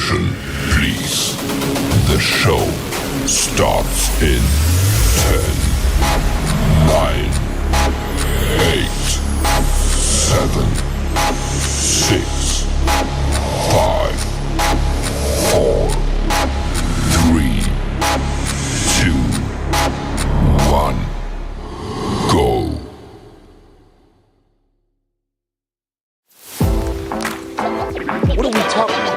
Attention, please. The show starts in 10, 9, 8, 7, 6, 5, 4, 3, 2, 1, go. What are we talking about?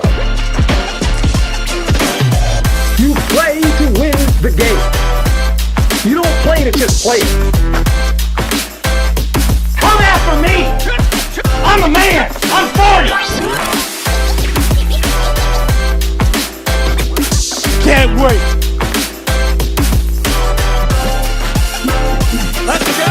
You play to win the game. You don't play to just play. Come after me! I'm a man! I'm 40! Can't wait! Let's go!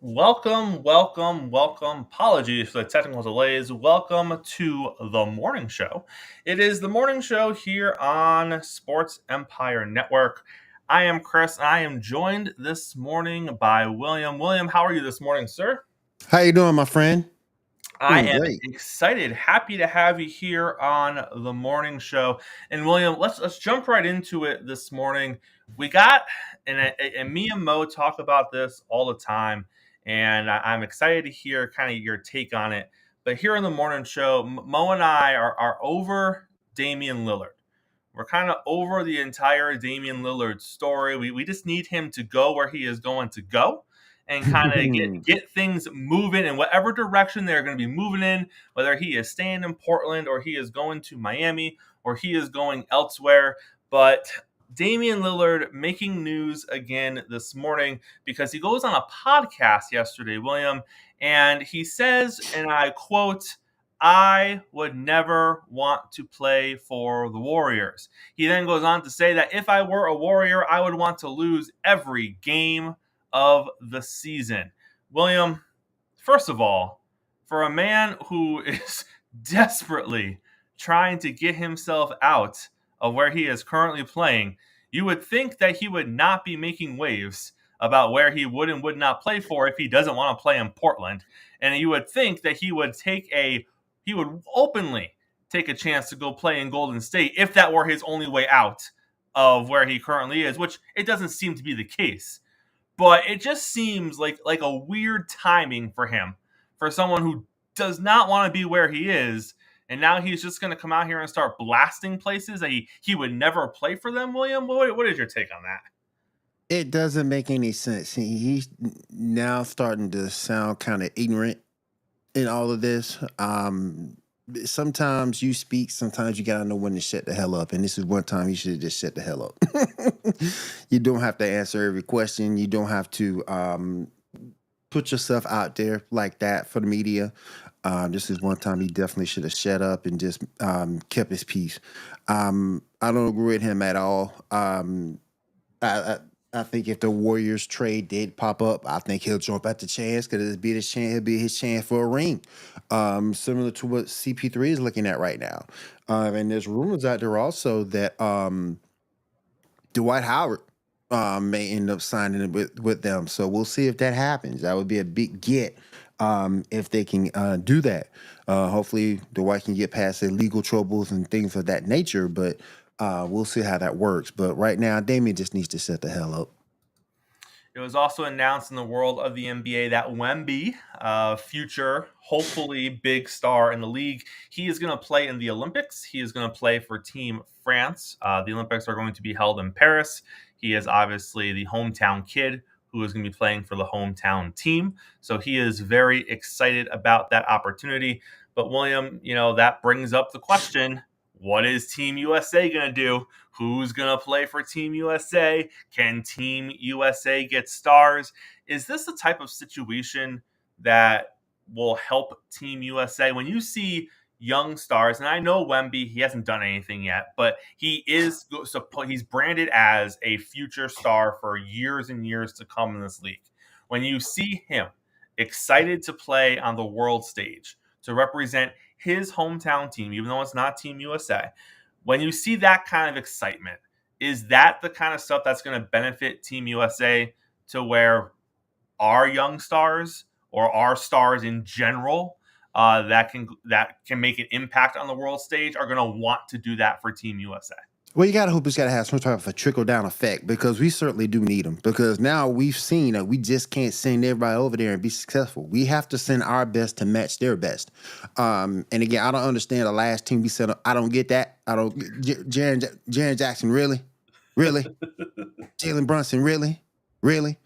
Welcome. Apologies for the technical delays. Welcome to the morning show. It is the morning show here on Sports Empire Network. I am Chris. I am joined this morning by William. William, how are you this morning, sir? How you doing, my friend? I am Great. excited, happy to have you here on the morning show. And William, let's jump right into it this morning. We got, and me and Mo talk about this all the time, and I'm excited to hear kind of your take on it. But here on the morning show, Mo and I are over Damian Lillard. We're kind of over the entire Damian Lillard story. We just need him to go where he is going to go and kind of get things moving in whatever direction they're going to be moving in, whether he is staying in Portland or he is going to Miami or he is going elsewhere. But Damian Lillard making news again this morning because he goes on a podcast yesterday, William, and he says, and I quote, "I would never want to play for the Warriors." He then goes on to say that if I were a Warrior, I would want to lose every game of the season. William, first of all, for a man who is desperately trying to get himself out of where he is currently playing, you would think that he would not be making waves about where he would and would not play for if he doesn't want to play in Portland. And you would think that he would openly take a chance to go play in Golden State if that were his only way out of where he currently is, which it doesn't seem to be the case. But it just seems like a weird timing for him, for someone who does not want to be where he is, and now he's just going to come out here and start blasting places that he would never play for them. William, what is your take on that? It doesn't make any sense. He's now starting to sound kind of ignorant in all of this. Sometimes you speak, sometimes you gotta know when to shut the hell up. And this is one time you should have just shut the hell up. You don't have to answer every question. You don't have to put yourself out there like that for the media. This is one time he definitely should have shut up and just kept his peace. I don't agree with him at all. I, I think if the Warriors trade did pop up, I think he'll jump at the chance because it'll be his chance. It'll be his chance for a ring, similar to what CP3 is looking at right now. And there's rumors out there also that Dwight Howard may end up signing with them. So we'll see if that happens. That would be a big get if they can do that. Hopefully, Dwight can get past the legal troubles and things of that nature. But we'll see how that works. But right now, Damian just needs to set the hell up. It was also announced in the world of the NBA that Wemby, future, hopefully big star in the league, he is going to play in the Olympics. He is going to play for Team France. The Olympics are going to be held in Paris. He is obviously the hometown kid who is going to be playing for the hometown team. So he is very excited about that opportunity. But William, that brings up the question, what is Team USA going to do? Who's going to play for Team USA? Can Team USA get stars? Is this the type of situation that will help Team USA? When you see young stars, and I know Wemby, he hasn't done anything yet, but he's branded as a future star for years and years to come in this league. When you see him excited to play on the world stage, to represent his hometown team, even though it's not Team USA, when you see that kind of excitement, is that the kind of stuff that's going to benefit Team USA to where our young stars or our stars in general that can make an impact on the world stage are going to want to do that for Team USA? Well, you got to hope it's got to have some type of a trickle-down effect because we certainly do need them. Because now we've seen that we just can't send everybody over there and be successful. We have to send our best to match their best. And again, I don't understand the last team we sent. I don't get that. I don't. Jaren Jackson, really? Jalen Brunson, really?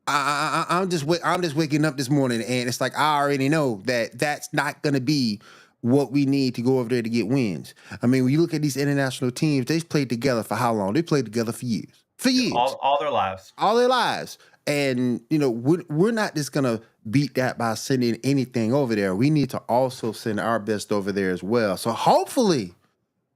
I'm just waking up this morning and it's like I already know that that's not going to be what we need to go over there to get wins. I mean, when you look at these international teams, they've played together for how long? They played together for years. All their lives. All their lives. And, we're not just going to beat that by sending anything over there. We need to also send our best over there as well. So hopefully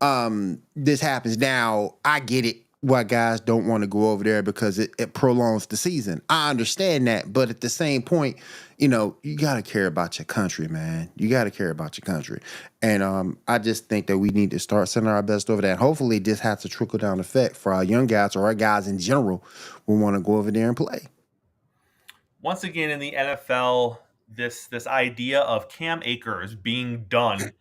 this happens. Now, I get it. Why guys don't want to go over there because it prolongs the season. I understand that. But at the same point, you got to care about your country, man. You got to care about your country. And I just think that we need to start sending our best over there. And hopefully this has a trickle-down effect for our young guys or our guys in general who want to go over there and play. Once again, in the NFL, this idea of Cam Akers being done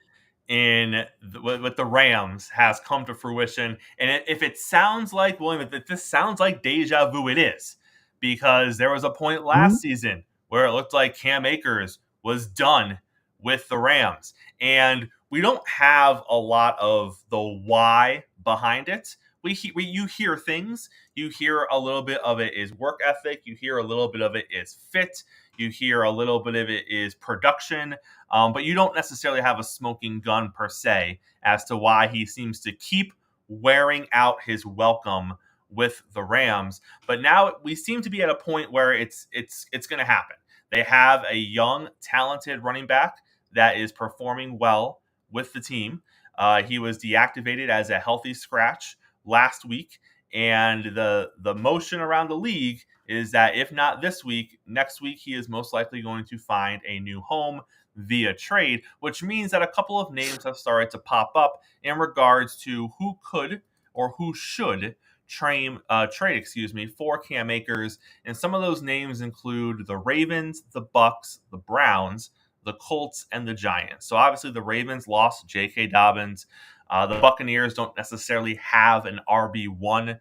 with the Rams has come to fruition. And if it sounds like, William, if this sounds like deja vu, it is. Because there was a point last season where it looked like Cam Akers was done with the Rams. And we don't have a lot of the why behind it. You hear things. You hear a little bit of it is work ethic. You hear a little bit of it is fit. You hear a little bit of it is production. But you don't necessarily have a smoking gun per se as to why he seems to keep wearing out his welcome with the Rams. But now we seem to be at a point where it's going to happen. They have a young, talented running back that is performing well with the team. He was deactivated as a healthy scratch last week. And the motion around the league is that if not this week, next week he is most likely going to find a new home via trade, which means that a couple of names have started to pop up in regards to who could or who should trade for Cam Akers. And some of those names include the Ravens, the Bucks, the Browns, the Colts, and the Giants. So obviously the Ravens lost J.K. Dobbins. The Buccaneers don't necessarily have an RB1.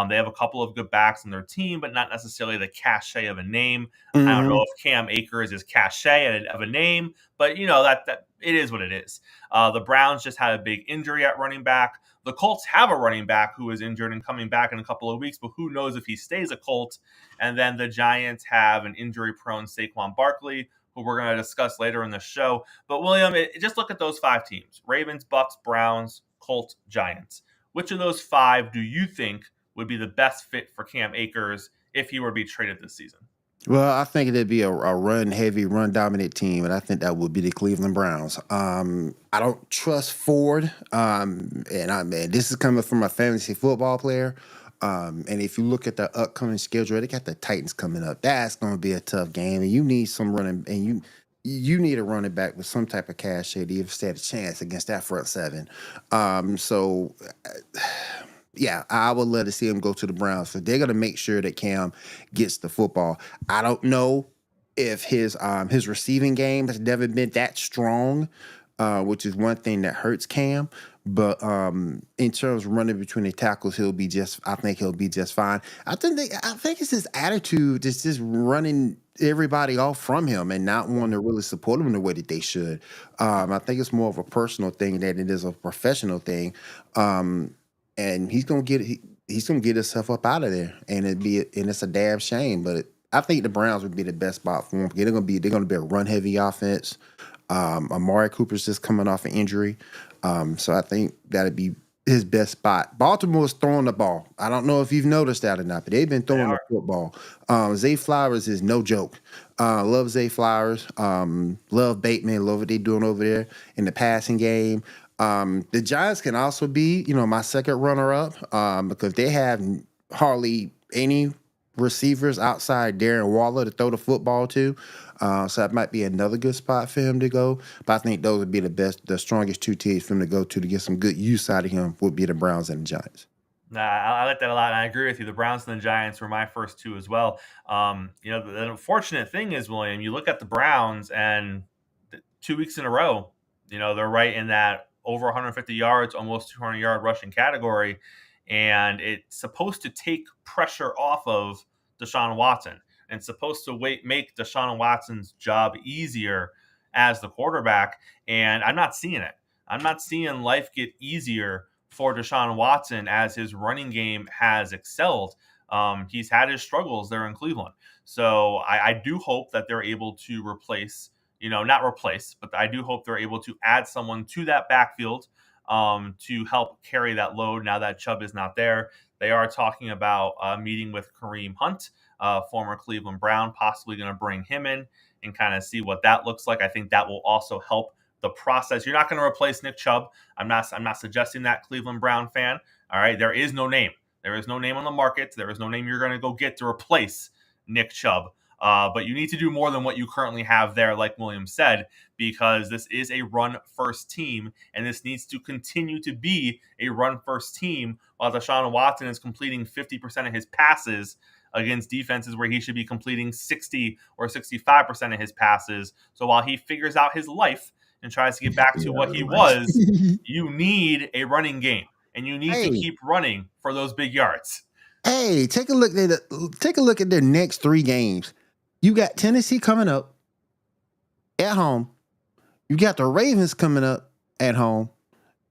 They have a couple of good backs on their team, but not necessarily the cachet of a name. I don't know if Cam Akers is cachet of a name, but that it is what it is. The Browns just had a big injury at running back. The Colts have a running back who is injured and coming back in a couple of weeks, but who knows if he stays a Colt. And then the Giants have an injury-prone Saquon Barkley, who we're going to discuss later in the show. But William, just look at those 5 teams: Ravens, Bucks, Browns, Colts, Giants. Which of those 5 do you think would be the best fit for Cam Akers if he were to be traded this season? Well, I think it'd be a run-heavy, run-dominant team, and I think that would be the Cleveland Browns. I don't trust Ford, and this is coming from a fantasy football player. And if you look at the upcoming schedule, they got the Titans coming up. That's going to be a tough game, and you need some running, and you need a running back with some type of cachet to even stand a chance against that front seven. Yeah, I would love to see him go to the Browns. So they're going to make sure that Cam gets the football. I don't know if his receiving game has never been that strong, which is one thing that hurts Cam. But in terms of running between the tackles, I think he'll be just fine. I think it's his attitude, just running everybody off from him and not wanting to really support him the way that they should. I think it's more of a personal thing than it is a professional thing. And he's gonna get himself up out of there, and it's a damn shame. But I think the Browns would be the best spot for him. They're gonna be a run heavy offense. Amari Cooper's just coming off an injury, so I think that'd be his best spot. Baltimore's throwing the ball. I don't know if you've noticed that or not, but they've been throwing the football. Zay Flowers is no joke. Love Zay Flowers. Love Bateman. Love what they're doing over there in the passing game. The Giants can also be, my second runner-up because they have hardly any receivers outside Darren Waller to throw the football to. So that might be another good spot for him to go. But I think those would be the strongest 2 teams for him to go to get some good use out of him would be the Browns and the Giants. Nah, I like that a lot, and I agree with you. The Browns and the Giants were my first 2 as well. The unfortunate thing is, William, you look at the Browns, and 2 weeks in a row, they're right in that over 150 yards, almost 200-yard rushing category, and it's supposed to take pressure off of Deshaun Watson, and it's supposed to make Deshaun Watson's job easier as the quarterback, and I'm not seeing it. I'm not seeing life get easier for Deshaun Watson as his running game has excelled. He's had his struggles there in Cleveland. So I do hope that they're able to not replace, but I do hope they're able to add someone to that backfield to help carry that load now that Chubb is not there. They are talking about meeting with Kareem Hunt, former Cleveland Brown, possibly going to bring him in and kind of see what that looks like. I think that will also help the process. You're not going to replace Nick Chubb. I'm not suggesting that, Cleveland Brown fan. All right, there is no name. There is no name on the market. There is no name you're going to go get to replace Nick Chubb. But you need to do more than what you currently have there, like William said, because this is a run-first team, and this needs to continue to be a run-first team while Deshaun Watson is completing 50% of his passes against defenses where he should be completing 60 or 65% of his passes. So while he figures out his life and tries to get back to what he was, you need a running game, and you need to keep running for those big yards. Hey, take a look at their next 3 games. You got Tennessee coming up at home. You got the Ravens coming up at home.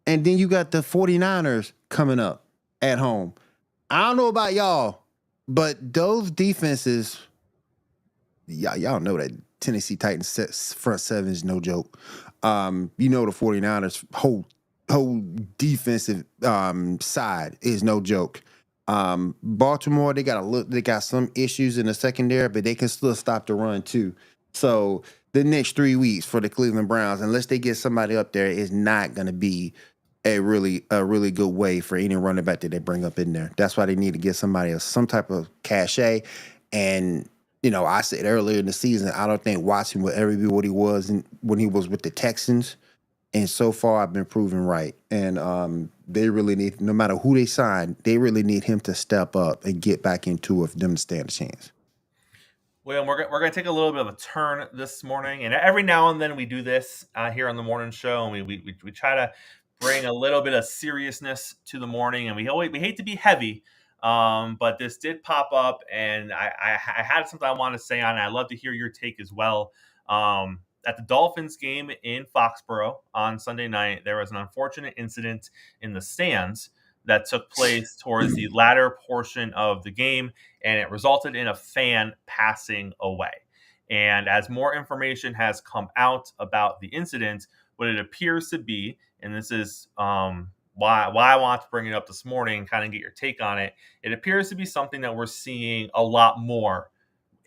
And then you got the 49ers coming up at home. I don't know about y'all, but those defenses, y'all know that Tennessee Titans front seven is no joke. The 49ers whole defensive side is no joke. Baltimore, they got some issues in the secondary, but they can still stop the run too. So the next 3 weeks for the Cleveland Browns, unless they get somebody up there, is not going to be a really good way for any running back that they bring up in there. That's why they need to get somebody else, some type of cachet. And I said earlier in the season, I don't think Watson will ever be what he was when he was with the Texans. And so far, I've been proven right. And they really need, no matter who they sign, they really need him to step up and get back into it for them to stand a chance. Well, we're going to take a little bit of a turn this morning. And every now and then we do this here on the morning show. And we try to bring a little bit of seriousness to the morning. And we hate to be heavy. But this did pop up. And I had something I want to say on it. I'd love to hear your take as well. at the Dolphins game in Foxborough on Sunday night, there was an unfortunate incident in the stands that took place towards the latter portion of the game, and it resulted in a fan passing away. And as more information has come out about the incident, what it appears to be, and this is why I want to bring it up this morning, kind of get your take on it. It appears to be something that we're seeing a lot more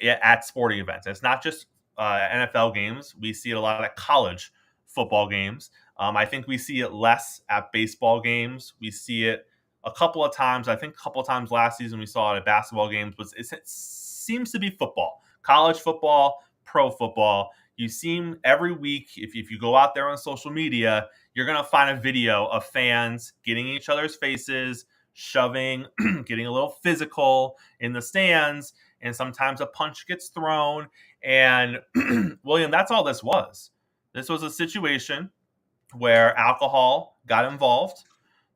at sporting events. It's not just NFL games. We see it a lot at college football games. I think we see it less at baseball games. We see it a couple of times. I think a couple of times last season we saw it at basketball games. But it seems to be football, college football, pro football. You seem every week, if you go out there on social media, you're going to find a video of fans getting in each other's faces, shoving, getting a little physical in the stands, and sometimes a punch gets thrown. And William, that's all this was. This was a situation where alcohol got involved.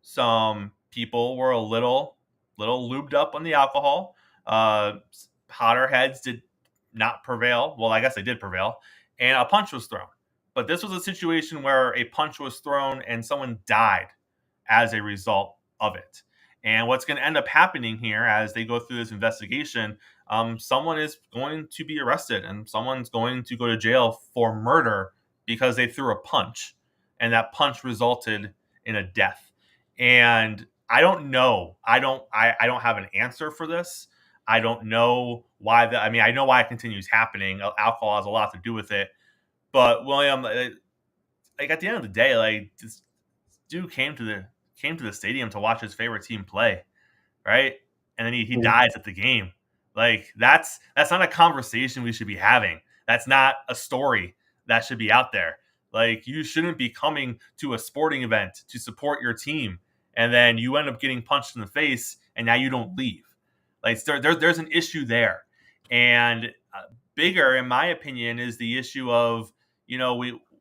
Some people were a little lubed up on the alcohol. Hotter heads did not prevail. Well, I guess they did prevail. And a punch was thrown. But this was a situation where a punch was thrown and someone died as a result of it. And what's going to end up happening here as they go through this investigation, someone is going to be arrested and someone's going to go to jail for murder because they threw a punch and that punch resulted in a death. And I don't know. I don't have an answer for this. I don't know why I know why it continues happening. Alcohol has a lot to do with it. But William, like at the end of the day, like this dude came to the stadium to watch his favorite team play, right? And then he dies at the game. Like that's not a conversation we should be having. That's not a story that should be out there. Like you shouldn't be coming to a sporting event to support your team, and then you end up getting punched in the face, and now you don't leave. Like there's an issue there, and bigger, in my opinion, is the issue of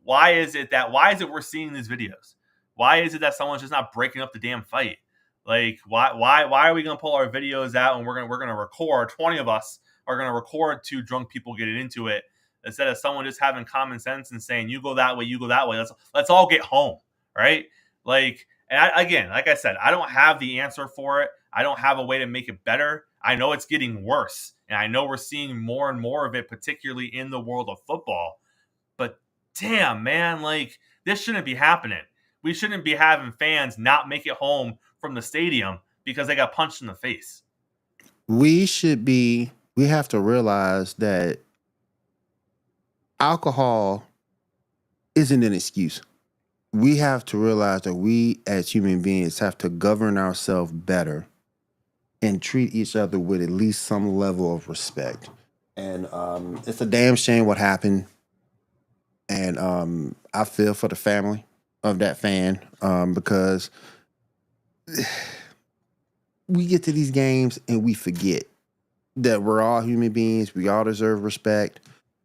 why is it we're seeing these videos? Why is it that someone's just not breaking up the damn fight? Like why are we gonna pull our videos out and we're gonna record? 20 of us are gonna record two drunk people getting into it instead of someone just having common sense and saying you go that way, you go that way. Let's all get home, right? Like, and again, like I said, I don't have the answer for it. I don't have a way to make it better. I know it's getting worse, and I know we're seeing more and more of it, particularly in the world of football. But damn, man, like this shouldn't be happening. We shouldn't be having fans not make it home from the stadium because they got punched in the face. We have to realize that alcohol isn't an excuse. We have to realize that we as human beings have to govern ourselves better and treat each other with at least some level of respect. And it's a damn shame what happened. And I feel for the family of that fan because we get to these games and we forget that we're all human beings. We all deserve respect.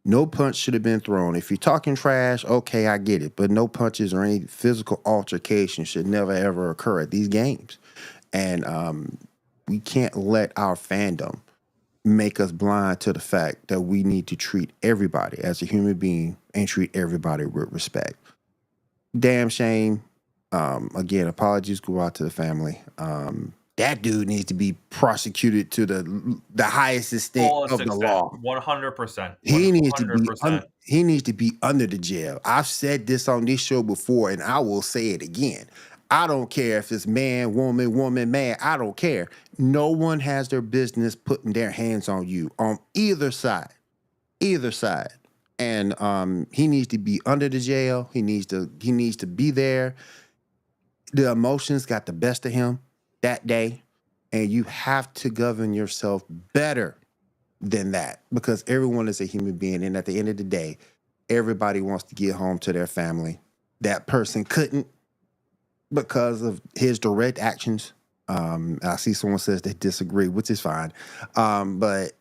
No punch should have been thrown. If you're talking trash, okay, I get it. But no punches or any physical altercation should never, ever occur at these games. And we can't let our fandom make us blind to the fact that we need to treat everybody as a human being and treat everybody with respect. Damn shame. Again, apologies go out to the family. That dude needs to be prosecuted to the highest extent of the law. 100%. He needs to be under the jail. I've said this on this show before, and I will say it again. I don't care if it's man, woman, man. I don't care. No one has their business putting their hands on you on either side. And he needs to be under the jail. He needs to be there. The emotions got the best of him that day, and you have to govern yourself better than that because everyone is a human being, and at the end of the day, everybody wants to get home to their family. That person couldn't because of his direct actions. I see someone says they disagree, which is fine, but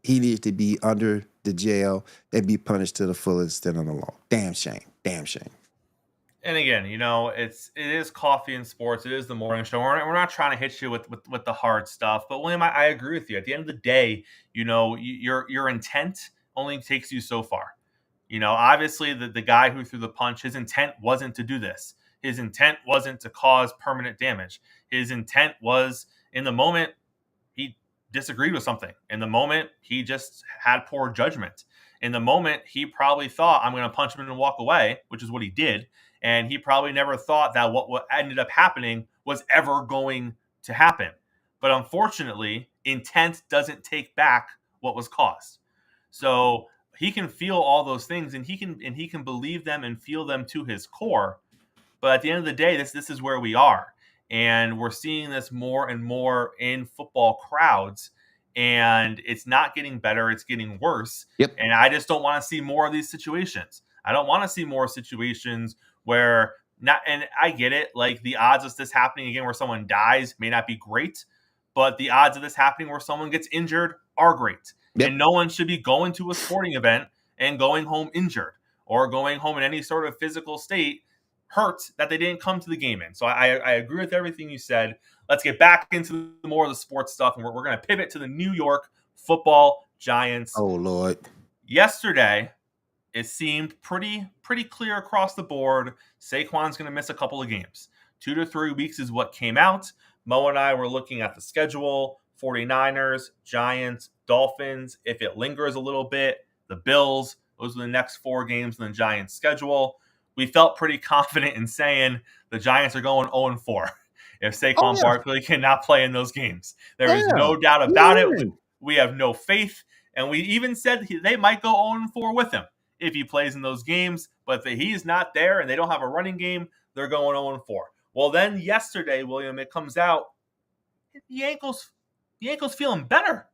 he needs to be under the jail and be punished to the fullest extent of the law. Damn shame. And again, it is coffee and sports. It is the morning show. We're not trying to hit you with the hard stuff. But William, I agree with you. At the end of the day, your intent only takes you so far. Obviously the guy who threw the punch, his intent wasn't to do this. His intent wasn't to cause permanent damage. His intent was, in the moment, he disagreed with something. In the moment, he just had poor judgment. In the moment, he probably thought, I'm going to punch him and walk away, which is what he did. And he probably never thought that what ended up happening was ever going to happen. But unfortunately, intent doesn't take back what was caused. So he can feel all those things, and he can believe them and feel them to his core. But at the end of the day, this is where we are. And we're seeing this more and more in football crowds. And it's not getting better, it's getting worse. Yep. And I just don't want to see more of these situations. I don't want to see more situations where and I get it, like the odds of this happening again where someone dies may not be great, but the odds of this happening where someone gets injured are great. Yep. And no one should be going to a sporting event and going home injured or going home in any sort of physical state hurt that they didn't come to the game in. So I agree with everything you said. Let's get back into more of the sports stuff, and we're going to pivot to the New York Football Giants. Oh, Lord. Yesterday, it seemed pretty clear across the board. Saquon's going to miss a couple of games. 2 to 3 weeks is what came out. Mo and I were looking at the schedule. 49ers, Giants, Dolphins. If it lingers a little bit, the Bills. Those are the next 4 games in the Giants' schedule. We felt pretty confident in saying the Giants are going 0-4 if Saquon Barkley cannot play in those games. There is no doubt about it. We have no faith. And we even said they might go 0-4 with him if he plays in those games. But if he's not there and they don't have a running game, they're going 0-4. Well, then yesterday, William, it comes out, the ankle's feeling better.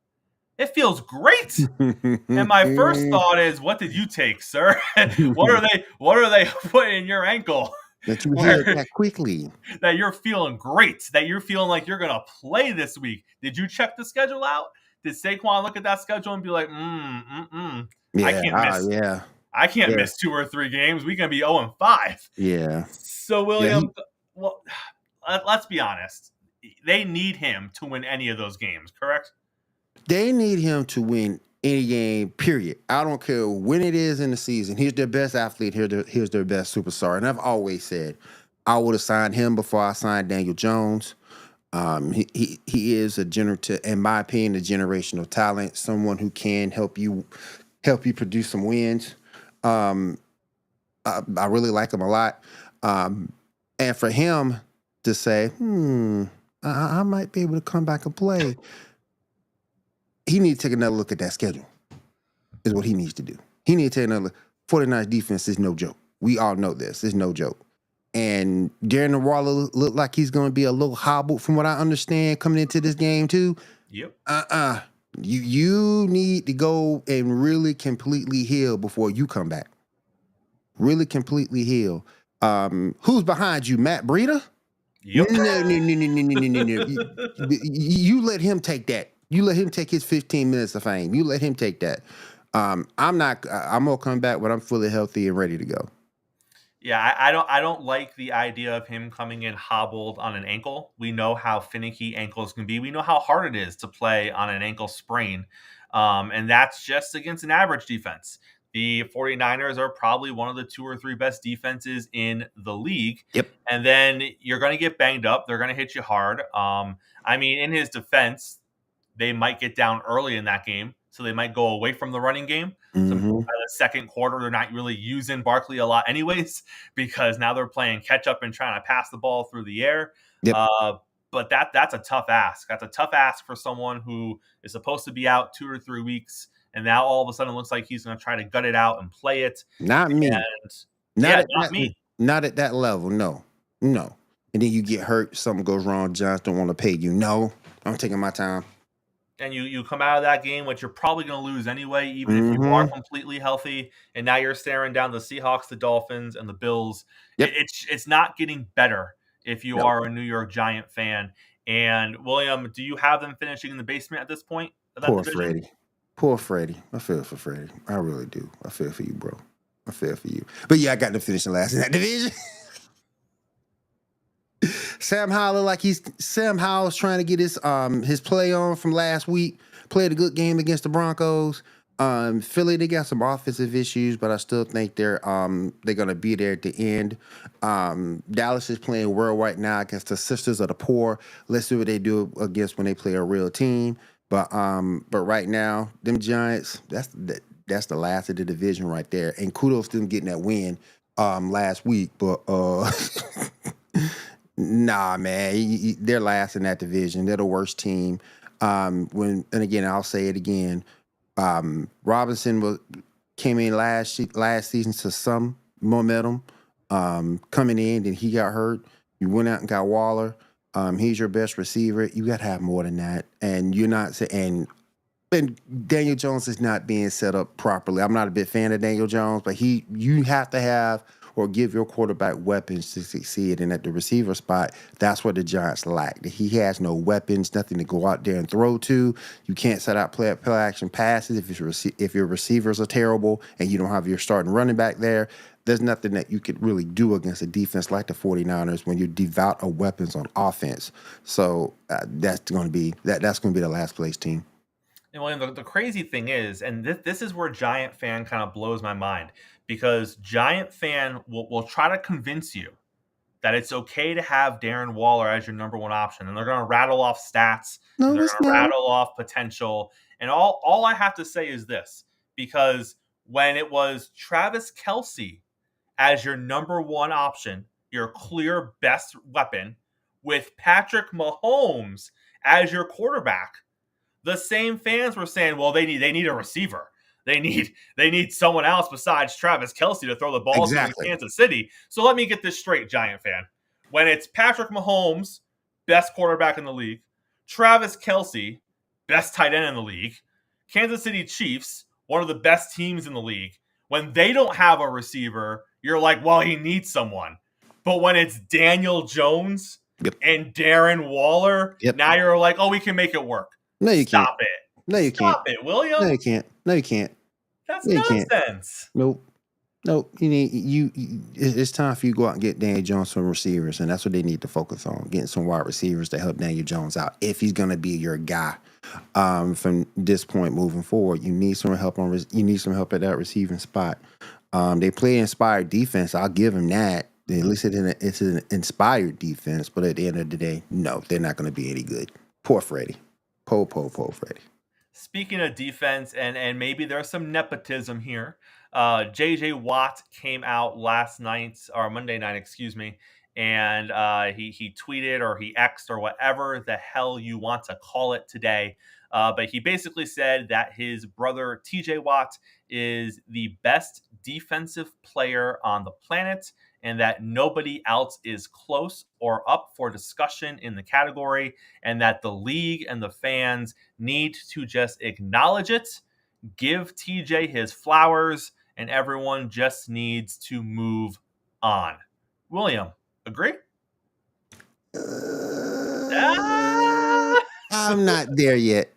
It feels great. And my first thought is, what did you take, sir? What are they putting in your ankle? That you healed that quickly. That you're feeling great. That you're feeling like you're gonna play this week. Did you check the schedule out? Did Saquon look at that schedule and be like, Yeah, I can't miss 2 or 3 games. We can be 0-5. Yeah. So William, well, let's be honest. They need him to win any of those games, correct? They need him to win any game, period. I don't care when it is in the season. He's their best athlete. Here's their best superstar. And I've always said I would have signed him before I signed Daniel Jones. He is in my opinion, a generational talent, someone who can help you produce some wins. I really like him a lot. And for him to say, I might be able to come back and play, he needs to take another look at that schedule, is what he needs to do. He needs to take another look. 49ers defense is no joke. We all know this. It's no joke. And Darren Waller looked like he's going to be a little hobbled from what I understand coming into this game too. Yep. You need to go and really completely heal before you come back. Really completely heal. Who's behind you, Matt Breida? Yep. No. You let him take that. You let him take his 15 minutes of fame. You let him take that. I'm gonna come back when I'm fully healthy and ready to go. Yeah, I don't like the idea of him coming in hobbled on an ankle. We know how finicky ankles can be. We know how hard it is to play on an ankle sprain. And that's just against an average defense. The 49ers are probably one of the 2 or 3 best defenses in the league. Yep. And then you're going to get banged up. They're going to hit you hard. In his defense, they might get down early in that game, so they might go away from the running game. So by the second quarter, they're not really using Barkley a lot anyways, because now they're playing catch up and trying to pass the ball through the air. Yep. But that's a tough ask. That's a tough ask for someone who is supposed to be out 2 or 3 weeks, and now all of a sudden it looks like he's going to try to gut it out and play it. Not me. Not me. Not at that level. No. And then you get hurt. Something goes wrong. Giants don't want to pay you. No, I'm taking my time. And you come out of that game, which you're probably going to lose anyway, even if you are completely healthy. And now you're staring down the Seahawks, the Dolphins, and the Bills. Yep. It's not getting better if you are a New York Giant fan. And William, do you have them finishing in the basement at this point? Poor Freddie. I feel for Freddie. I really do. I feel for you, bro. I feel for you. But yeah, I got them finishing last in that division. Sam Howell's trying to get his play on from last week. Played a good game against the Broncos. Philly, they got some offensive issues, but I still think they're gonna be there at the end. Dallas is playing world right now against the Sisters of the Poor. Let's see what they do against when they play a real team. But right now, them Giants, that's the last of the division right there. And kudos to them getting that win last week. But nah, man, they're last in that division. They're the worst team. And again, I'll say it again. Robinson came in last season to some momentum coming in, then he got hurt. You went out and got Waller. He's your best receiver. You got to have more than that, and you're not saying. And Daniel Jones is not being set up properly. I'm not a big fan of Daniel Jones, but you have to have or give your quarterback weapons to succeed. And at the receiver spot, that's what the Giants lack. He has no weapons, nothing to go out there and throw to. You can't set out play action passes if your receivers are terrible and you don't have your starting running back there. There's nothing that you could really do against a defense like the 49ers when you're devout of weapons on offense. So that's going to be the last place team. And William, the crazy thing is, and this is where Giant fan kind of blows my mind, because Giant fan will try to convince you that it's okay to have Darren Waller as your number one option, and they're going to rattle off stats, and they're going to rattle off potential, and all I have to say is this, because when it was Travis Kelce as your number one option, your clear best weapon, with Patrick Mahomes as your quarterback, the same fans were saying, well, they need a receiver. They need someone else besides Travis Kelce to throw the ball to Kansas City. So let me get this straight, Giant fan. When it's Patrick Mahomes, best quarterback in the league, Travis Kelce, best tight end in the league, Kansas City Chiefs, one of the best teams in the league, when they don't have a receiver, you're like, well, he needs someone. But when it's Daniel Jones and Darren Waller, now you're like, oh, we can make it work. No, you Stop can't. it. No, you can't. Stop it, William. No, you can't. No, you can't. That's no, nonsense. Nope. You need it's time for you to go out and get Daniel Jones some receivers, and that's what they need to focus on, getting some wide receivers to help Daniel Jones out. If he's gonna be your guy from this point moving forward, you need some help at that receiving spot. They play inspired defense. I'll give them that. At least it's an inspired defense, but at the end of the day, no, they're not gonna be any good. Poor Freddie. Poor Freddie. Speaking of defense, and maybe there's some nepotism here, J.J. Watt came out Monday night, excuse me, and he tweeted or he X'd or whatever the hell you want to call it today. But he basically said that his brother T.J. Watt is the best defensive player on the planet, and that nobody else is close or up for discussion in the category, and that the league and the fans need to just acknowledge it, give TJ his flowers, and everyone just needs to move on. William, agree? I'm not there yet.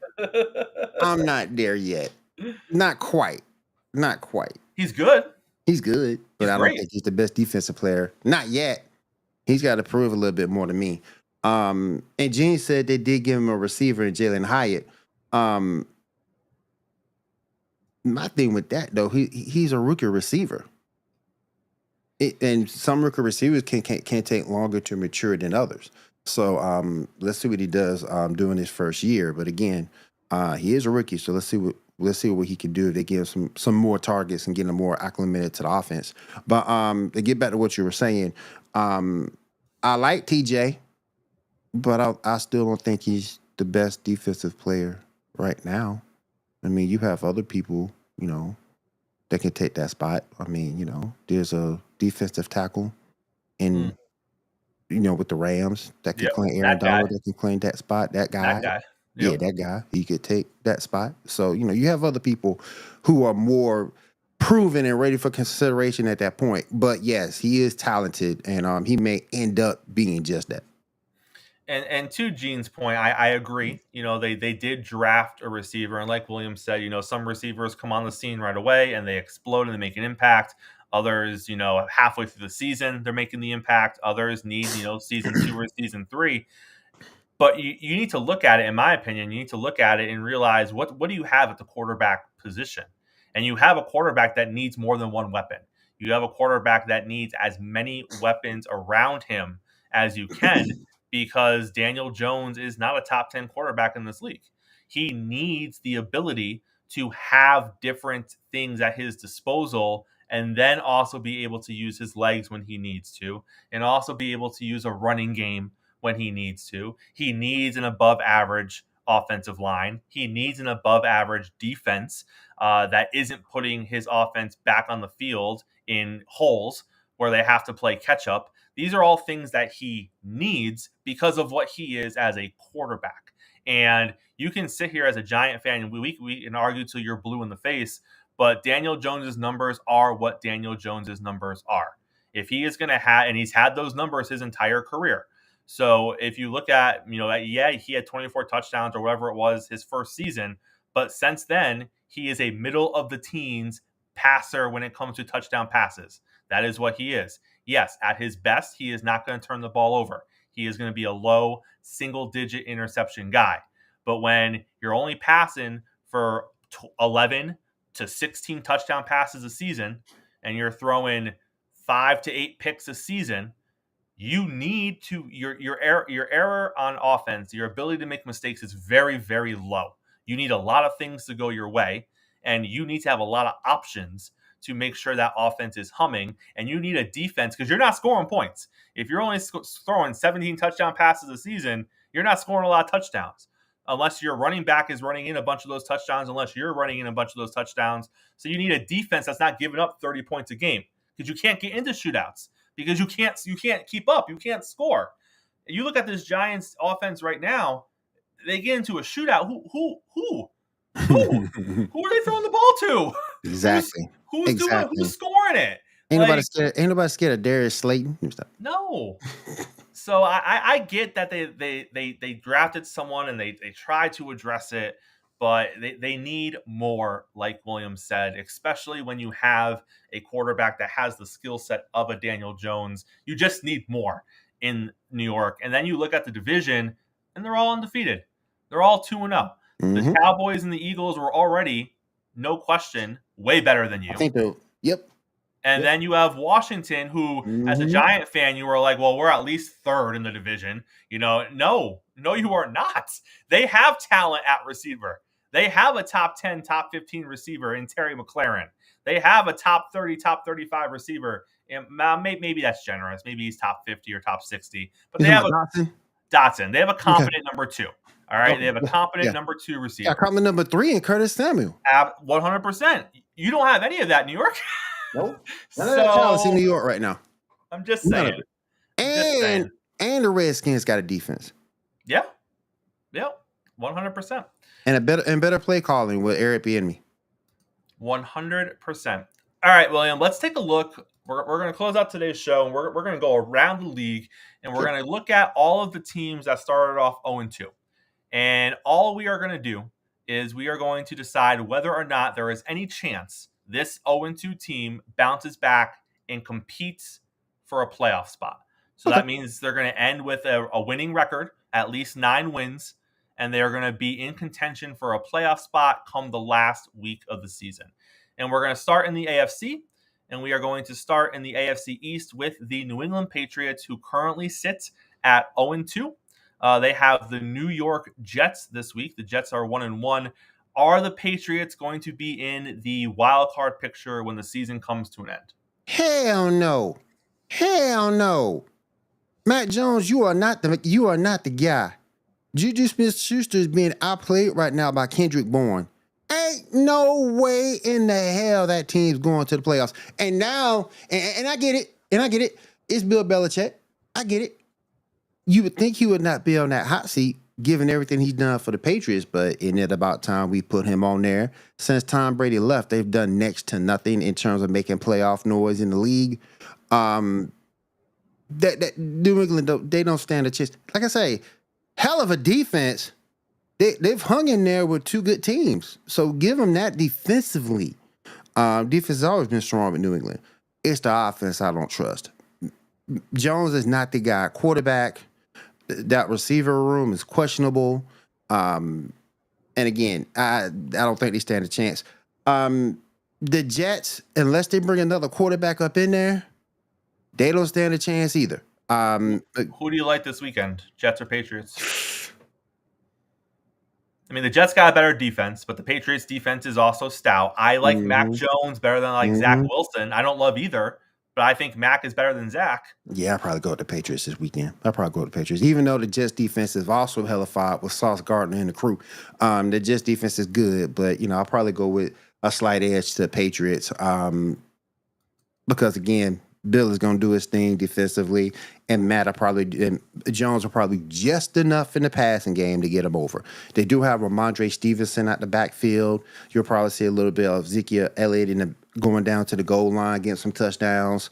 Not quite. He's good. But I don't think he's the best defensive player. Not yet. He's got to prove a little bit more to me. And Gene said they did give him a receiver in Jalen Hyatt. My thing with that, though, he's a rookie receiver. And some rookie receivers can take longer to mature than others. So let's see what he does during his first year. But again, he is a rookie, so let's see what he can do if they give him some more targets and get him more acclimated to the offense. But to get back to what you were saying, I like TJ, but I still don't think he's the best defensive player right now. I mean, you have other people, that can take that spot. I mean, there's a defensive tackle in, with the Rams that can claim Aaron Donald, that can claim that spot. That guy. Yep. Yeah, that guy. He could take that spot. So, you have other people who are more proven and ready for consideration at that point. But yes, he is talented, and he may end up being just that. And to Gene's point, I agree. They did draft a receiver, and like William said, some receivers come on the scene right away and they explode and they make an impact. Others, halfway through the season, they're making the impact. Others need, season 2 or season 3. But you need to look at it, in my opinion, you need to look at it and realize what do you have at the quarterback position? And you have a quarterback that needs more than one weapon. You have a quarterback that needs as many weapons around him as you can because Daniel Jones is not a top 10 quarterback in this league. He needs the ability to have different things at his disposal and then also be able to use his legs when he needs to, and also be able to use a running game when he needs to. He needs an above average offensive line. He needs an above average defense that isn't putting his offense back on the field in holes where they have to play catch up. These are all things that he needs because of what he is as a quarterback. And you can sit here as a Giant fan and we can argue till you're blue in the face, but Daniel Jones's numbers are what Daniel Jones's numbers are. If he is going to have, and he's had those numbers his entire career. So if you look at, he had 24 touchdowns or whatever it was his first season, but since then, he is a middle of the teens passer when it comes to touchdown passes. That is what he is. Yes, at his best, he is not going to turn the ball over. He is going to be a low single-digit interception guy. But when you're only passing for 11 to 16 touchdown passes a season, and you're throwing 5 to 8 picks a season, you need to your error on offense, your ability to make mistakes is very, very low. You need a lot of things to go your way, and you need to have a lot of options to make sure that offense is humming, and you need a defense because you're not scoring points. If you're only throwing 17 touchdown passes a season, you're not scoring a lot of touchdowns unless your running back is running in a bunch of those touchdowns, unless you're running in a bunch of those touchdowns. So you need a defense that's not giving up 30 points a game because you can't get into shootouts because you can't keep up. You can't score. You look at this Giants offense right now, they get into a shootout. Who are they throwing the ball to? Exactly. Who's scoring it? Ain't nobody scared of Darius Slayton. No. So I get that they drafted someone and they tried to address it, but they need more, like Williams said, especially when you have a quarterback that has the skill set of a Daniel Jones. You just need more in New York. And then you look at the division, and they're all undefeated. They're all 2-0. Mm-hmm. The Cowboys and the Eagles were already, no question, way bever than you. I think they're, yep. And then you have Washington, who, as a Giant fan, you were like, well, we're at least third in the division. No, you are not. They have talent at receiver. They have a top 10, top 15 receiver in Terry McLaurin. They have a top 30, top 35 receiver. And maybe that's generous. Maybe he's top 50 or top 60. But they have Dotson. They have a competent number 2. All right, they have a competent number 2 receiver. Yeah, competent number 3 in Curtis Samuel. 100%. You don't have any of that in New York. Nope. None of that talent's in New York right now. I'm just saying. And the Redskins got a defense. Yeah. 100%. And better play calling with Eric Bieniemy. 100%. All right, William, let's take a look. We're going to close out today's show, and we're going to go around the league, and we're going to look at all of the teams that started off 0-2. And all we are going to do is we are going to decide whether or not there is any chance this 0-2 team bounces back and competes for a playoff spot. So that means they're going to end with a winning record, at least 9 wins, and they're going to be in contention for a playoff spot come the last week of the season. And we're going to start in the AFC, and we are going to start in the AFC East with the New England Patriots, who currently sit at 0-2. They have the New York Jets this week. The Jets are 1-1. Are the Patriots going to be in the wild card picture when the season comes to an end? Hell no. Matt Jones, you are not the guy. Juju Smith-Schuster is being outplayed right now by Kendrick Bourne. Ain't no way in the hell that team's going to the playoffs. And now, and I get it. It's Bill Belichick. I get it. You would think he would not be on that hot seat given everything he's done for the Patriots, but isn't it about time we put him on there? Since Tom Brady left, they've done next to nothing in terms of making playoff noise in the league. That New England, they don't stand a chance. Like I say, hell of a defense. They've hung in there with 2 good teams. So give them that defensively. Defense has always been strong with New England. It's the offense I don't trust. Jones is not the guy. Quarterback, That receiver room is questionable. And again, I don't think they stand a chance. The Jets, unless they bring another quarterback up in there, they don't stand a chance either. Who do you like this weekend, Jets or Patriots? I mean, the Jets got a better defense, but the Patriots' defense is also stout. I like Mac Jones better than Zach Wilson. I don't love either, but I think Mac is better than Zach. Yeah, I'll probably go with the Patriots this weekend. Even though the Jets defense is also hellified with Sauce Gardner and the crew. The Jets defense is good, but I'll probably go with a slight edge to the Patriots. Because again, Bill is going to do his thing defensively, and Jones will probably just enough in the passing game to get him over. They do have Ramondre Stevenson at the backfield. You'll probably see a little bit of Ezekiel Elliott going down to the goal line, getting some touchdowns.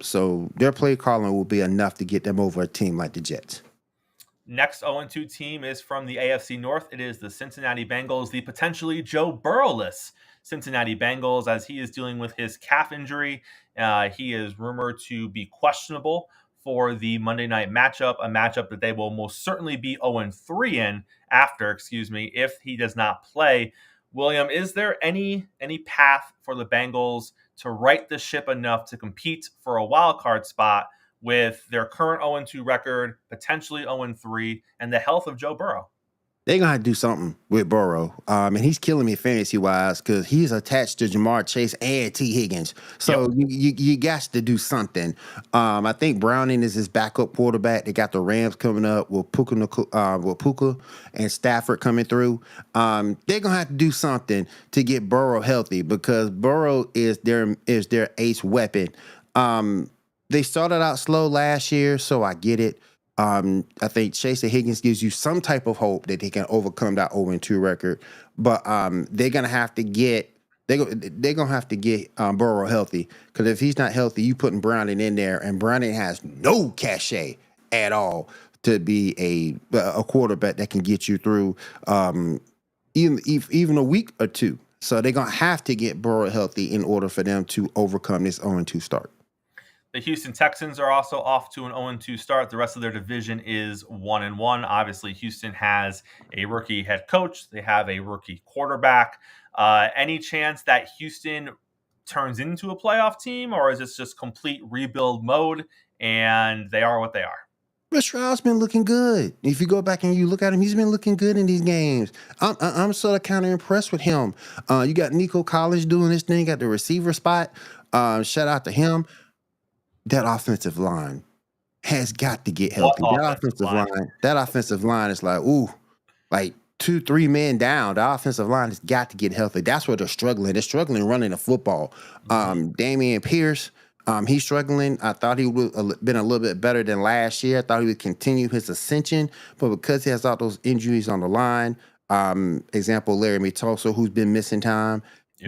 So their play calling will be enough to get them over a team like the Jets. Next 0-2 team is from the AFC North. It is the Cincinnati Bengals, the potentially Joe Burrow-less Cincinnati Bengals, as he is dealing with his calf injury. He is rumored to be questionable for the Monday night matchup, a matchup that they will most certainly be 0-3 in if he does not play. William, is there any path for the Bengals to right the ship enough to compete for a wild card spot with their current 0-2 record, potentially 0-3, and the health of Joe Burrow? They're going to have to do something with Burrow. And he's killing me fantasy-wise because he's attached to Jamar Chase and T. Higgins. So you got to do something. I think Browning is his backup quarterback. They got the Rams coming up with Puka and Stafford coming through. They're going to have to do something to get Burrow healthy because Burrow is their ace weapon. They started out slow last year, so I get it. I think Chase and Higgins gives you some type of hope that they can overcome that 0-2 record, but they're gonna have to get Burrow healthy because if he's not healthy, you putting Browning in there, and Browning has no cachet at all to be a quarterback that can get you through even a week or two. So they're gonna have to get Burrow healthy in order for them to overcome this 0-2 start. The Houston Texans are also off to an 0-2 start. The rest of their division is 1-1. Obviously, Houston has a rookie head coach. They have a rookie quarterback. Any chance that Houston turns into a playoff team, or is this just complete rebuild mode and they are what they are? But Stroud's been looking good. If you go back and you look at him, he's been looking good in these games. I'm sort of kind of impressed with him. You got Nico College doing this thing at the receiver spot. Shout out to him. That offensive line has got to get healthy. That offensive line is like 2-3 men down. The offensive line has got to get healthy. That's where they're struggling. They're struggling running the football. Damian Pierce, he's struggling. I thought he would have been a little bit better than last year. I thought he would continue his ascension, but because he has all those injuries on the line, example, Larry Toso, who's been missing time,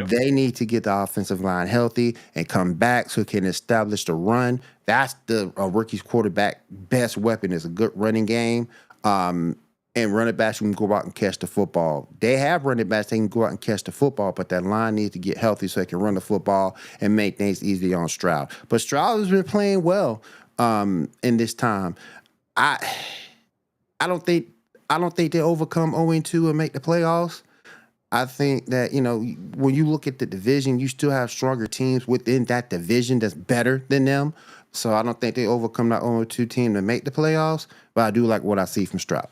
they need to get the offensive line healthy and come back so it can establish the run. That's the rookie's quarterback best weapon is a good running game. And running backs who can go out and catch the football. They have running backs that can go out and catch the football, but that line needs to get healthy so they can run the football and make things easy on Stroud. But Stroud has been playing well in this time. I don't think they overcome 0-2 and make the playoffs. I think that, when you look at the division, you still have stronger teams within that division that's better than them. So I don't think they overcome that 0-2 team to make the playoffs, but I do like what I see from Stroud.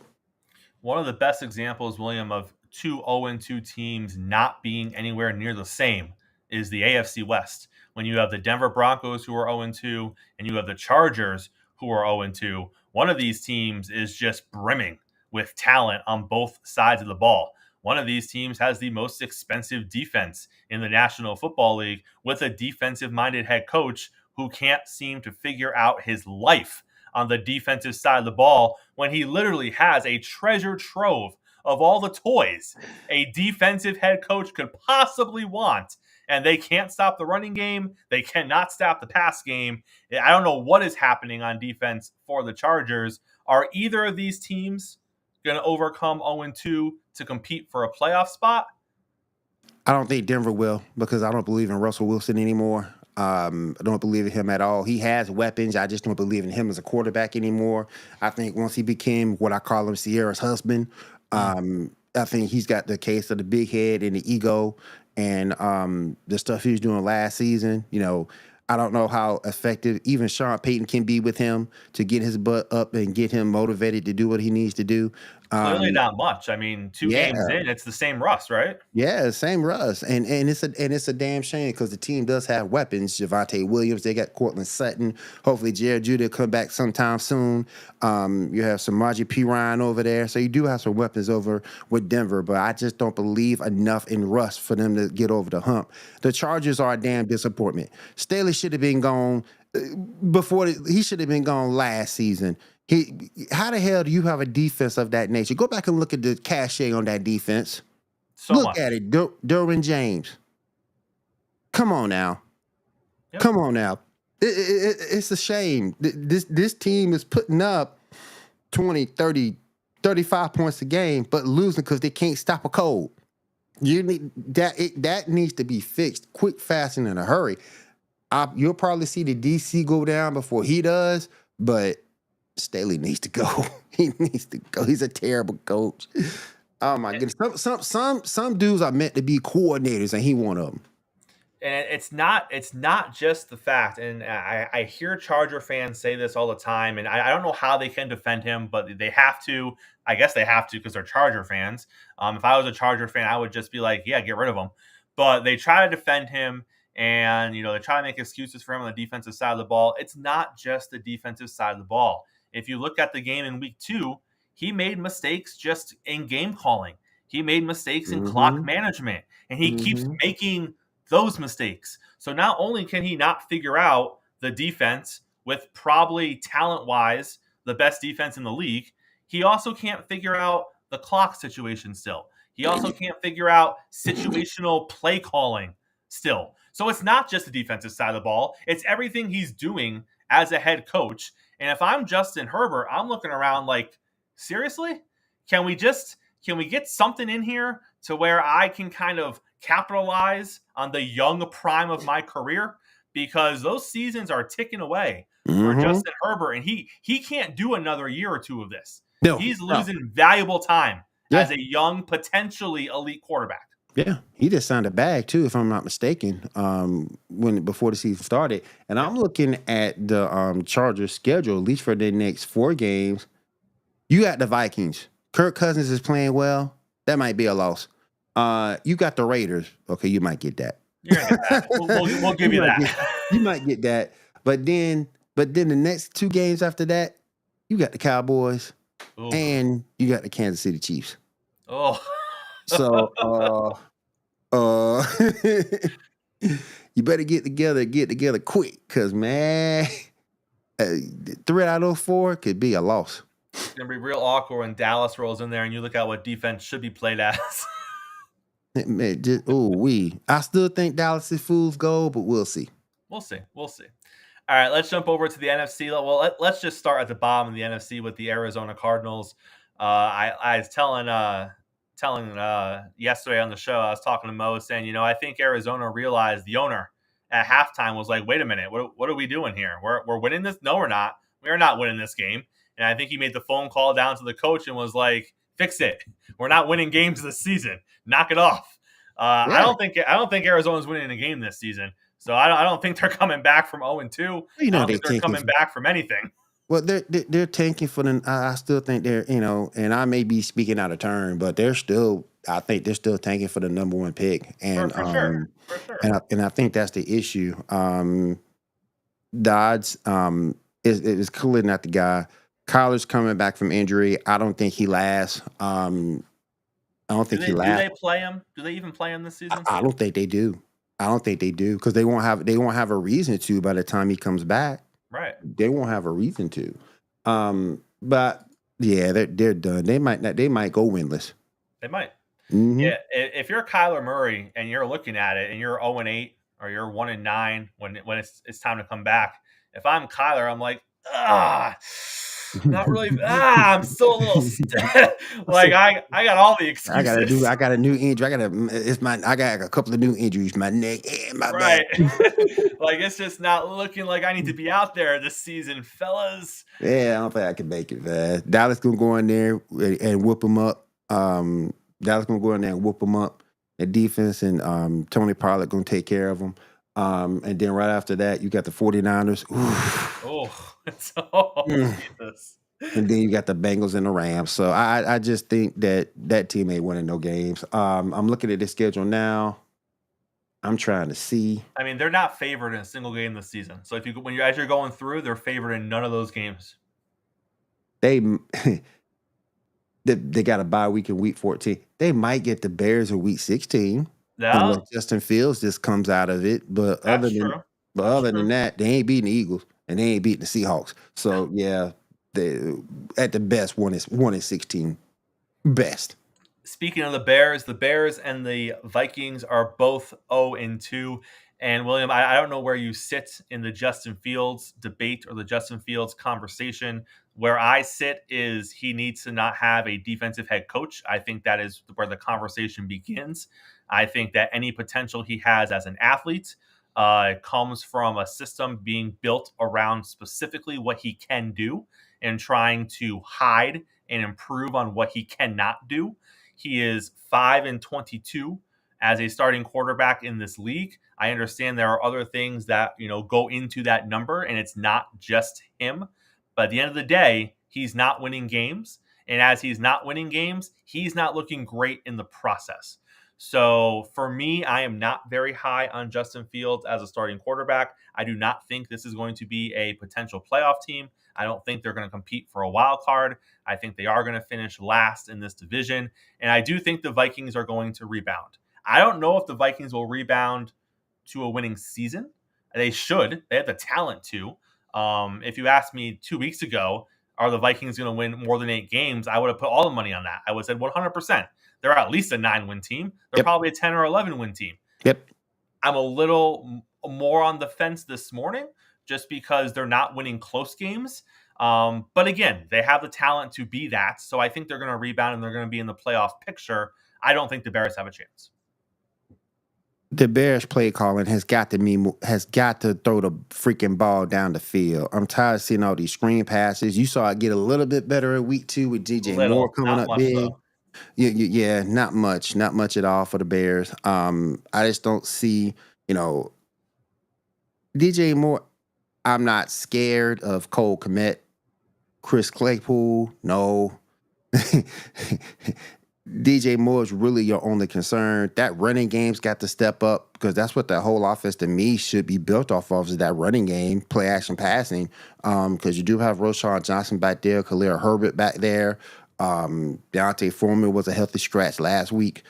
One of the best examples, William, of two 0-2 teams not being anywhere near the same is the AFC West. When you have the Denver Broncos who are 0-2 and you have the Chargers who are 0-2, one of these teams is just brimming with talent on both sides of the ball. One of these teams has the most expensive defense in the National Football League with a defensive-minded head coach who can't seem to figure out his life on the defensive side of the ball when he literally has a treasure trove of all the toys a defensive head coach could possibly want. And they can't stop the running game. They cannot stop the pass game. I don't know what is happening on defense for the Chargers. Are either of these teams going to overcome 0-2 to compete for a playoff spot? I don't think Denver will because I don't believe in Russell Wilson anymore. I don't believe in him at all. He has weapons. I just don't believe in him as a quarterback anymore. I think once he became what I call him Sierra's husband, I think he's got the case of the big head and the ego and the stuff he was doing last season. I don't know how effective even Sean Payton can be with him to get his butt up and get him motivated to do what he needs to do. Clearly not much. I mean, 2 games Yeah. in, it's the same Russ, right? Yeah, same Russ, and it's a damn shame because the team does have weapons. Javonte Williams, they got Cortland Sutton. Hopefully, Jared Judy will come back sometime soon. You have some Samaje Perine over there, so you do have some weapons over with Denver. But I just don't believe enough in Russ for them to get over the hump. The Chargers are a damn disappointment. Staley should have been gone he should have been gone last season. How the hell do you have a defense of that nature? Go back and look at the cachet on that defense. So Look much. at it, Derwin James. Come on now. Yep. Come on now. It's a shame. This team is putting up 20, 30, 35 points a game, but losing because they can't stop a cold. You need that needs to be fixed quick, fast, and in a hurry. You'll probably see the DC go down before he does, but Staley needs to go. He needs to go. He's a terrible coach. Oh my goodness. Some dudes are meant to be coordinators, and he one of them. And it's not just the fact, and I hear Charger fans say this all the time, and I don't know how they can defend him, but they have to. I guess they have to because they're Charger fans. If I was a Charger fan, I would just be like, yeah, get rid of him. But they try to defend him, and they try to make excuses for him on the defensive side of the ball. It's not just the defensive side of the ball. If you look at the game in week 2, he made mistakes just in game calling. He made mistakes in clock management, and he keeps making those mistakes. So not only can he not figure out the defense with probably talent-wise the best defense in the league, he also can't figure out the clock situation still. He also can't figure out situational play calling still. So it's not just the defensive side of the ball. It's everything he's doing as a head coach. And if I'm Justin Herbert, I'm looking around like, seriously? Can we get something in here to where I can kind of capitalize on the young prime of my career? Because those seasons are ticking away for Justin Herbert, and he can't do another year or 2 of this. No, He's losing valuable time as a young, potentially elite quarterback. Yeah, he just signed a bag too, if I'm not mistaken. Before the season started, and I'm looking at the Chargers schedule, at least for the next 4 games. You got the Vikings. Kirk Cousins is playing well. That might be a loss. You got the Raiders. Okay, you might get that. You're gonna get that. We'll give you that. You might get that. But then the next 2 games after that, you got the Cowboys. Ooh. And you got the Kansas City Chiefs. Oh. So you better get together quick, because man, 3 out of 4 could be a loss. It's gonna be real awkward when Dallas rolls in there and you look at what defense should be played as. Man, I still think Dallas is fool's gold, but we'll see. We'll see. All right, let's jump over to the NFC. Well, let's just start at the bottom of the NFC with the Arizona Cardinals. I was telling yesterday on the show, I was talking to Mo saying, I think Arizona realized, the owner at halftime was like, wait a minute, what are we doing here? We're winning this? No, we're not. We are not winning this game. And I think he made the phone call down to the coach and was like, fix it. We're not winning games this season. Knock it off. I don't think Arizona's winning a game this season. So I don't think they're coming back from 0-2. I don't think they're coming back from anything. Well, they're tanking for the. I still think they're, and I may be speaking out of turn, but I think they're still tanking for the number 1 pick, and for sure. And I think that's the issue. Dodds is clearly not the guy. Kyler's coming back from injury. I don't think he lasts. I don't think he lasts. Do they play him? Do they even play him this season? I don't think they do. Because they won't have a reason to by the time he comes back. Right. They won't have a reason to. But yeah, they're done. They might go winless. They might. Mm-hmm. Yeah. If you're Kyler Murray and you're looking at it and you're 0-8 or you're 1-9 when it's time to come back, if I'm Kyler, I'm like, not really. I'm still a little like I got all the excuses. I got a new injury. I got a couple of new injuries, my neck and my Right. back. Like, it's just not looking like I need to be out there this season, fellas. Yeah, I don't think I can make it, man. Dallas gonna go in there and whoop them up. Dallas gonna go in there and whoop them up. The defense and Tony Pollard gonna take care of them. And then right after that, you got the 49ers. Oh, it's Jesus. And then you got the Bengals and the Rams. So I just think that team ain't winning no games. I'm looking at the schedule now. I'm trying to see. I mean, they're not favored in a single game this season. So as you're going through, they're favored in none of those games. They got a bye week in week 14. They might get the Bears in week 16. Yeah, Unless Justin Fields just comes out of it. But other than that, they ain't beating the Eagles and they ain't beating the Seahawks. So yeah, they at the best 1-16. Best. Speaking of the Bears and the Vikings are both 0-2. And William, I don't know where you sit in the Justin Fields debate or the Justin Fields conversation. Where I sit is he needs to not have a defensive head coach. I think that is where the conversation begins. I think that any potential he has as an athlete comes from a system being built around specifically what he can do and trying to hide and improve on what he cannot do. He is 5-22 as a starting quarterback in this league. I understand there are other things that, go into that number, and it's not just him. But at the end of the day, he's not winning games. And as he's not winning games, he's not looking great in the process. So for me, I am not very high on Justin Fields as a starting quarterback. I do not think this is going to be a potential playoff team. I don't think they're going to compete for a wild card. I think they are going to finish last in this division. And I do think the Vikings are going to rebound. I don't know if the Vikings will rebound to a winning season. They should. They have the talent to. If you asked me 2 weeks ago, are the Vikings going to win more than 8 games? I would have put all the money on that. I would have said 100%. They're at least a 9-win team. They're probably a 10 or 11-win team. Yep. I'm a little more on the fence this morning just because they're not winning close games. But again, they have the talent to be that. So I think they're going to rebound and they're going to be in the playoff picture. I don't think the Bears have a chance. The Bears play calling has got to throw the freaking ball down the field. I'm tired of seeing all these screen passes. You saw it get a little bit better in week 2 with DJ Moore coming up big. Though. Yeah, not much at all for the Bears. I just don't see, DJ Moore. I'm not scared of Cole Kmet, Chris Claypool. No. DJ Moore is really your only concern. That running game's got to step up because that's what the whole offense to me should be built off of is that running game, play action passing. Because you do have Roschon Johnson back there, Khalil Herbert back there. Deontay Foreman was a healthy scratch last week.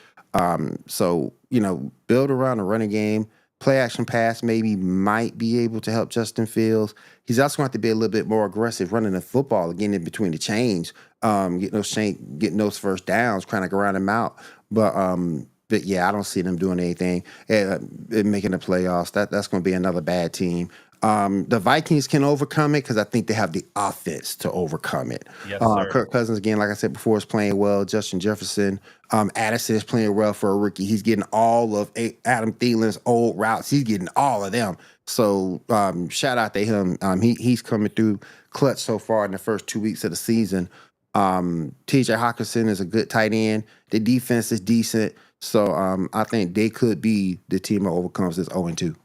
So, build around the running game. Play action pass maybe might be able to help Justin Fields. He's also going to have to be a little bit more aggressive running the football, getting in between the chains, getting those first downs, trying to grind them out. But yeah, I don't see them doing anything, making the playoffs. That's going to be another bad team. The Vikings can overcome it because I think they have the offense to overcome it. Yes, sir. Kirk Cousins, again, like I said before, is playing well. Justin Jefferson, Addison is playing well for a rookie. He's getting all of Adam Thielen's old routes. He's getting all of them. So shout out to him. He's coming through clutch so far in the first 2 weeks of the season. TJ Hawkinson is a good tight end. The defense is decent. So I think they could be the team that overcomes this 0-2.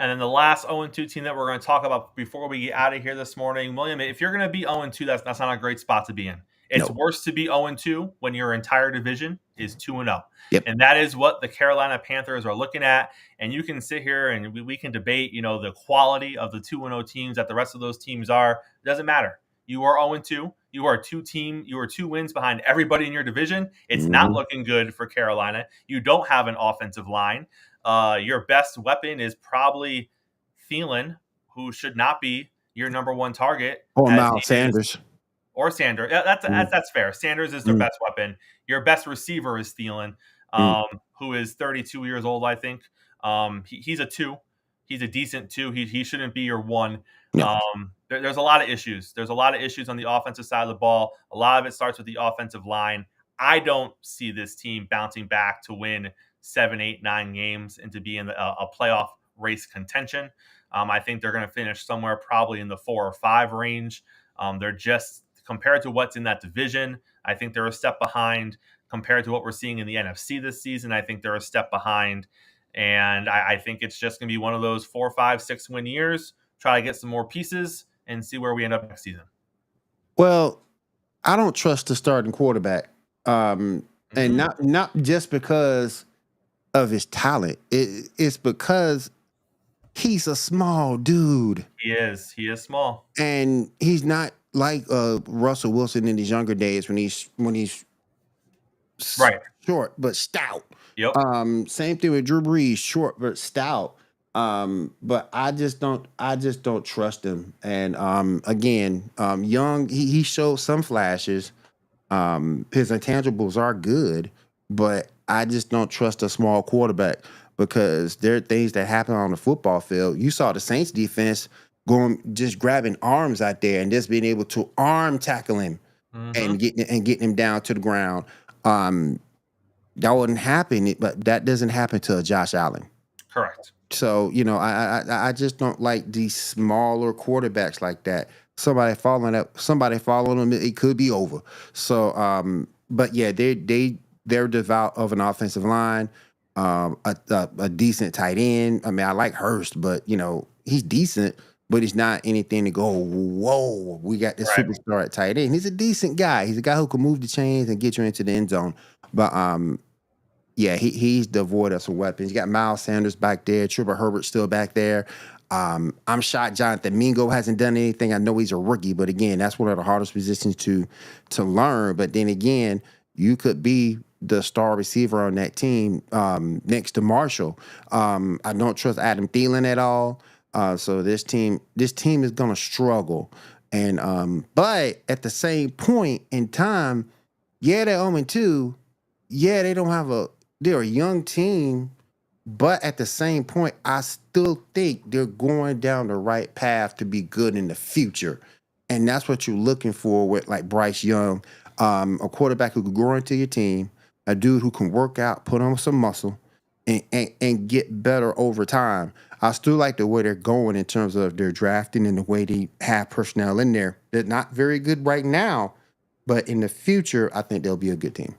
And then the last 0-2 team that we're going to talk about before we get out of here this morning, William, if you're going to be 0-2, that's not a great spot to be in. It's worse to be 0-2 when your entire division is 2-0. Yep. And that is what the Carolina Panthers are looking at. And you can sit here and we can debate, the quality of the 2-0 teams that the rest of those teams are. It doesn't matter. You are 0-2. You are 2 wins behind everybody in your division. It's not looking good for Carolina. You don't have an offensive line. Your best weapon is probably Thielen, who should not be your number one target. Or Miles Sanders. Or Sanders. That's fair. Sanders is their best weapon. Your best receiver is Thielen, who is 32 years old, I think. He's a 2. He's a decent 2. He shouldn't be your 1. No. There's a lot of issues. There's a lot of issues on the offensive side of the ball. A lot of it starts with the offensive line. I don't see this team bouncing back to win 7, 8, 9 games and to be in a playoff race contention. I think they're going to finish somewhere probably in the 4 or 5 range. They're just, compared to what's in that division, I think they're a step behind. Compared to what we're seeing in the NFC this season, I think they're a step behind. And I think it's just going to be one of those 4, 5, 6 win years. Try to get some more pieces and see where we end up next season. Well, I don't trust the starting quarterback. And not just because of his talent. It's because he's a small dude. He is small. And he's not like Russell Wilson in his younger days when he's right, short but stout. Yep. Same thing with Drew Brees, short but stout. But I just don't trust him. And again, young, he showed some flashes. His intangibles are good, but I just don't trust a small quarterback because there are things that happen on the football field. You saw the Saints defense just grabbing arms out there and just being able to arm tackle him and getting him down to the ground. That wouldn't happen, but that doesn't happen to a Josh Allen. Correct. So, I just don't like these smaller quarterbacks like that. Somebody following them, it could be over. So, but yeah, they're devout of an offensive line, a decent tight end. I mean, I like Hurst, but he's decent, but he's not anything to go, whoa, we got this superstar at tight end. He's a decent guy. He's a guy who can move the chains and get you into the end zone. But yeah, he's devoid of some weapons. You got Miles Sanders back there. Trevor Herbert's still back there. I'm shocked Jonathan Mingo hasn't done anything. I know he's a rookie, but again, that's one of the hardest positions to learn. But then again, you could be the star receiver on that team next to Marshall. I don't trust Adam Thielen at all. So this team is going to struggle. And but at the same point in time, yeah, they're 0-2. Yeah, they're a young team, but at the same point, I still think they're going down the right path to be good in the future. And that's what you're looking for with like Bryce Young, a quarterback who can grow into your team, a dude who can work out, put on some muscle, and get better over time. I still like the way they're going in terms of their drafting and the way they have personnel in there. They're not very good right now, but in the future, I think they'll be a good team.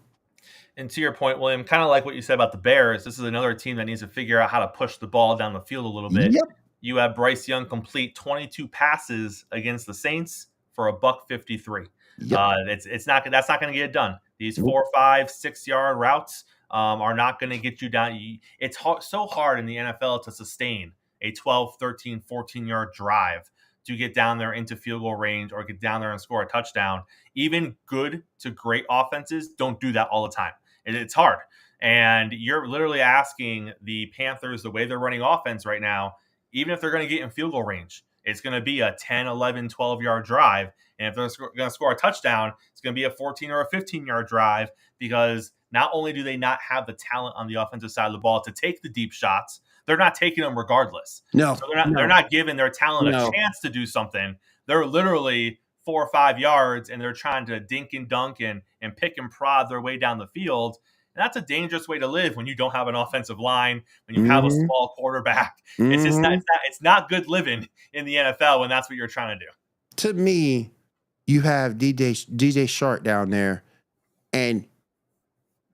And to your point, William, kind of like what you said about the Bears, this is another team that needs to figure out how to push the ball down the field a little bit. Yep. You have Bryce Young complete 22 passes against the Saints for $153. Yep. That's not going to get it done. These 4, 5, 6 yard routes are not going to get you down. It's so hard in the NFL to sustain a 12, 13, 14 yard drive to get down there into field goal range or get down there and score a touchdown. Even good to great offenses don't do that all the time. It's hard. And you're literally asking the Panthers, the way they're running offense right now, even if they're going to get in field goal range, it's going to be a 10, 11, 12-yard drive. And if they're going to score a touchdown, it's going to be a 14 or a 15-yard drive because not only do they not have the talent on the offensive side of the ball to take the deep shots, they're not taking them regardless. No. So they're not giving their talent a chance to do something. They're literally 4 or 5 yards, and they're trying to dink and dunk and pick and prod their way down the field. And that's a dangerous way to live when you don't have an offensive line, when you have a small quarterback. It's just it's not good living in the NFL when that's what you're trying to do. To me, you have DJ Shark down there, and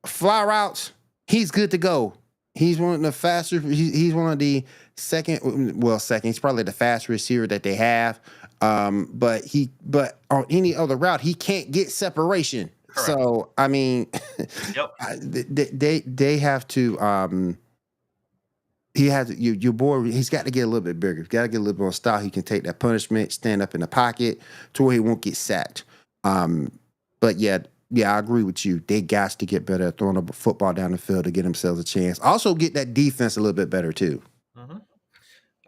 fly routes, he's good to go. He's one of the faster. He's one of the second. He's probably the fastest receiver that they have. But on any other route, he can't get separation. Correct. So I mean, yep. They have to. He has your boy. He's got to get a little bit bigger. He's got to get a little more style. He can take that punishment, stand up in the pocket to where he won't get sacked. But yeah, I agree with you. They got to get better at throwing a football down the field to get themselves a chance. Also, get that defense a little bit better too.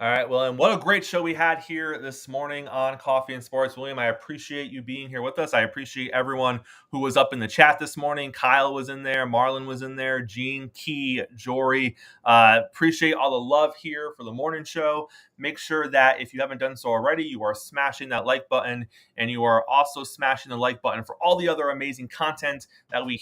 All right, well, and what a great show we had here this morning on Coffee and Sports. William, I appreciate you being here with us. I appreciate everyone who was up in the chat this morning. Kyle was in there, Marlon was in there, Gene, Key, Jory. Appreciate all the love here for the morning show. Make sure that if you haven't done so already, you are smashing that like button, and you are also smashing the like button for all the other amazing content that we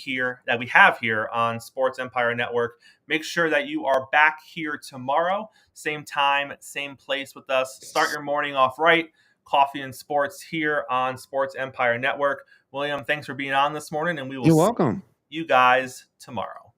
have here on Sports Empire Network. Make sure that you are back here tomorrow. Same time, same place with us. Start your morning off right. Coffee and Sports here on Sports Empire Network. William, thanks for being on this morning, and we will You're welcome. see you guys tomorrow.